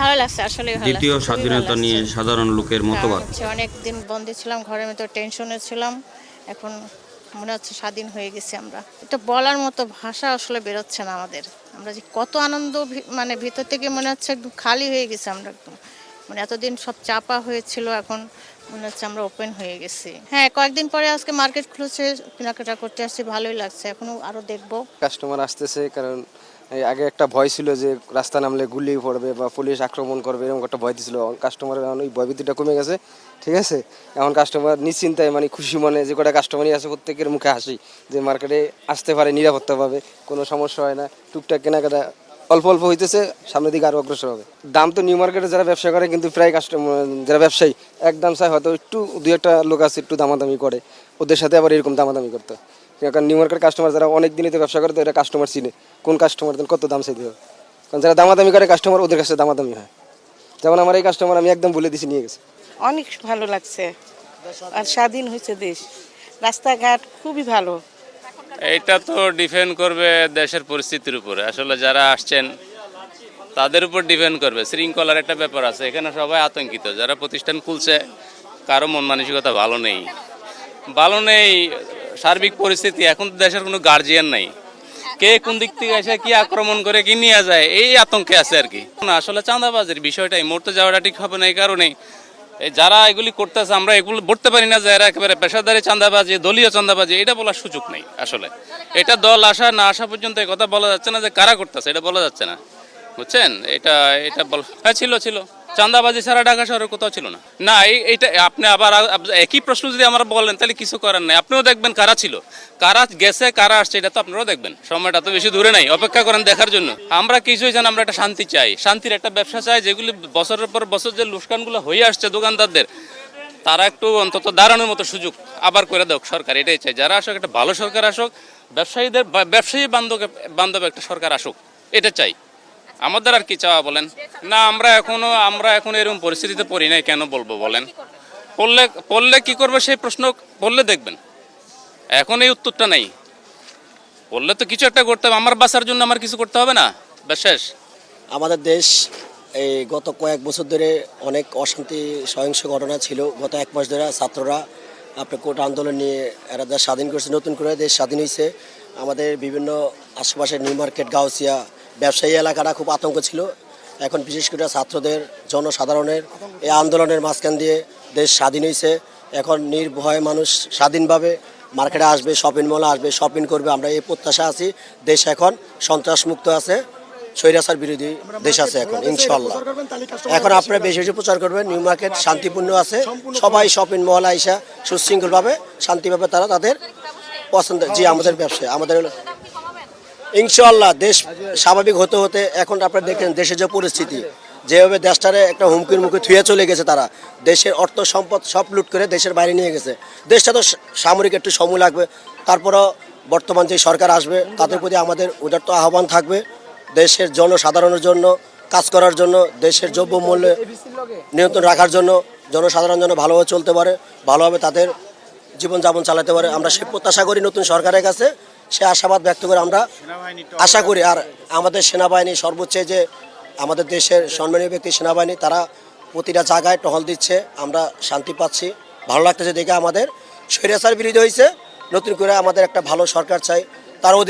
ভালো লাগছে, আসলে ভালো দ্বিতীয় লাগছে, খুবই ভালো স্বাধীনতা লাগছে। নিয়ে সাধারণ লোকের মতবাদ। অনেক দিন বন্দী ছিলাম, ঘরের মধ্যে টেনশনে ছিলাম, এখন মনে হচ্ছে স্বাধীন হয়ে গেছি আমরা। এটা বলার মতো ভাষা আসলে বেরোচ্ছে না আমাদের। আমরা যে কত আনন্দ, মানে ভিতর থেকে মনে হচ্ছে একদম খালি হয়ে গেছে আমরা একদম। মানে এতদিন সব চাপা হয়েছিল, এখন মনে হচ্ছে আমরা ওপেন হয়ে গেছি। হ্যাঁ, কয়েকদিন পরে আজকে মার্কেট খুলেছে, কেনাকাটা করতে আসছি, ভালোই লাগছে। এখনো আরো দেখবো। কাস্টমার আসতেছে, কারণ এই আগে একটা ভয় ছিল যে রাস্তা নামলে গুলি পড়বে বা পুলিশ আক্রমণ করবে, এরকম একটা ভয় ছিল। কাস্টমারের এখন ওই ভয়ভীতিটা কমে গেছে, ঠিক আছে। এখন কাস্টমার নিশ্চিন্তায়, মানে খুশি মনে, যে কটা কাস্টমারই আছে প্রত্যেকের মুখে হাসি, যে মার্কেটে আসতে পারে নিরাপত্তাভাবে, কোনো সমস্যা হয় না, টুকটাক কেনাকাটা অল্প অল্প হইতেছে, সামনের দিকে আরও অগ্রসর হবে। দাম তো নিউ মার্কেটে যারা ব্যবসা করে, কিন্তু প্রায় কাস্টমার যারা ব্যবসায়ী একদম চায়, হয়তো একটু দুই একটা লোক আছে একটু দামাদামি করে, ওদের সাথে আবার এরকম দামাদামি করতে হয়। কারণ নিউ মার্কেট কাস্টমার যারা অনেক দিনই তো ব্যবসা করে, তো এটা কাস্টমার চিনে কোন কাস্টমার কত দাম চাইতে হবে। কারণ যারা দামাদামি করে কাস্টমার, ওদের কাছে দামাদামি হয়। যেমন আমার এই কাস্টমার, আমি একদম বলে দিছি, নিয়ে গেছে। অনেক ভালো লাগছে, আর স্বাধীন হয়েছে দেশ, রাস্তাঘাট খুবই ভালো। এটা তো ডিপেন্ড করবে দেশের পরিস্থিতির উপরে। আসলে যারা আসছেন তাদের উপর ডিপেন্ড করবে। শৃঙ্খলার একটা ব্যাপার আছে, এখানে সবাই আতঙ্কিত। যারা প্রতিষ্ঠান খুলছে, কারো মন মানসিকতা ভালো নেই। সার্বিক পরিস্থিতি, এখন তো দেশের কোনো গার্জিয়ান নাই, কে কোন দিক থেকে এসে কি আক্রমণ করে কি নিয়ে যায়, এই আতঙ্কে আছে আর কি। না, আসলে চাঁদাবাজির বিষয়টা এই মুহূর্তে যাওয়াটা ঠিক হবে না। এই কারণেই এই যারা এগুলি করতেছে, আমরা এগুলো বলতে পারি না যে এরা একেবারে পেশাদারি চাঁদাবাজি, দলীয় চাঁদাবাজি, এটা বলার সুযোগ নেই। আসলে এটা দল আসা না আসা পর্যন্ত এই কথা বলা যাচ্ছে না যে কারা করতেছে, এটা বলা যাচ্ছে না, বুঝছেন। এটা হ্যাঁ, ছিল চাঁদাবাজি ছাড়া ঢাকা শহরে কোথাও ছিল না। না, এইটা আপনি আবার একই প্রশ্ন যদি আমরা বলেন, তাহলে কিছু করার নাই। আপনিও দেখবেন কারা ছিল, কারা গেছে, কারা আসছে, এটা তো আপনারাও দেখবেন। সময়টা তো বেশি দূরে নাই, অপেক্ষা করেন দেখার জন্য। আমরা কিছুই জানি, আমরা একটা শান্তি চাই, শান্তির একটা ব্যবসা চাই। যেগুলি বছরের পর বছর যে লোকসানগুলো হয়ে আসছে দোকানদারদের, তারা একটু অন্তত দাঁড়ানোর মতো সুযোগ আবার করে দেখ সরকার, এটাই চাই। যারা আসুক, একটা ভালো সরকার আসুক, ব্যবসায়ী বান্ধব একটা সরকার আসুক, এটা চাই। আমাদের আর কি চাওয়া বলেন? না, আমরা এখন এরকম পরিস্থিতিতে পড়ি নাই, কেন বলবো বলেন? পড়লে কি করবে সেই প্রশ্ন বললে দেখবেন। এখন এই উত্তরটা নাই, বললে তো কিছু একটা করতে হবে। আমার বাঁচার জন্য আমার কিছু করতে হবে না, ব্যাস শেষ। আমাদের দেশ এই গত কয়েক বছর ধরে অনেক অশান্তি, সহিংস ঘটনা ছিল। গত এক মাস ধরে ছাত্ররা আপনার কোটা আন্দোলন নিয়ে এরা দেশ স্বাধীন করছে, নতুন করে দেশ স্বাধীন হয়েছে। আমাদের বিভিন্ন আশেপাশে নিউ মার্কেট, গাউসিয়া ব্যবসায়ী এলাকাটা খুব আতঙ্ক ছিল। এখন বিশেষ করে ছাত্রদের, জনসাধারণের এই আন্দোলনের মাঝখান দিয়ে দেশ স্বাধীন হয়েছে। এখন নির্ভয়ে মানুষ স্বাধীনভাবে মার্কেটে আসবে, শপিং মলে আসবে, শপিং করবে। আমরা এই প্রত্যাশা আছি। দেশ এখন সন্ত্রাসমুক্ত আছে, স্বৈরাচার বিরোধী দেশ আছে এখন, ইনশাল্লাহ। এখন আপনারা বেশি বেশি প্রচার করবেন। নিউ মার্কেট শান্তিপূর্ণ আছে, সবাই শপিং মল আইসা সুশৃঙ্খলভাবে, শান্তিভাবে তারা তাদের পছন্দ। জি, আমাদের ব্যবসায় আমাদের ইনশাল্লাহ দেশ স্বাভাবিক হতে হতে এখন আপনারা দেখেন দেশের যে পরিস্থিতি, যেভাবে দেশটারে একটা হুমকির মুখে থুয়ে চলে গেছে, তারা দেশের অর্থ সম্পদ সব লুট করে দেশের বাইরে নিয়ে গেছে। দেশটা তো সামরিক একটু সময় লাগবে, তারপরও বর্তমান যে সরকার আসবে তাদের প্রতি আমাদের উদারত আহ্বান থাকবে, দেশের জনসাধারণের জন্য কাজ করার জন্য, দেশের দ্রব্যমূল্য নিয়ন্ত্রণ রাখার জন্য, জনসাধারণ যেন ভালোভাবে চলতে পারে, ভালোভাবে তাদের জীবনযাপন চালাতে পারে। আমরা সে প্রত্যাশা করি নতুন সরকারের কাছে, সে আশাবাদ ব্যক্ত করে আমরা আশা করি। আর আমাদের সেনাবাহিনী সর্বোচ্চ, যে আমাদের দেশের সম্মানীয় ব্যক্তি সেনাবাহিনী, তারা প্রতিটা জায়গায় টহল দিচ্ছে, আমরা শান্তি পাচ্ছি, ভালো লাগতেছে দেখে। আমাদের স্বৈরাচার বিরোধী হয়েছে, নতুন করে আমাদের একটা ভালো সরকার চাই, তার অধীনে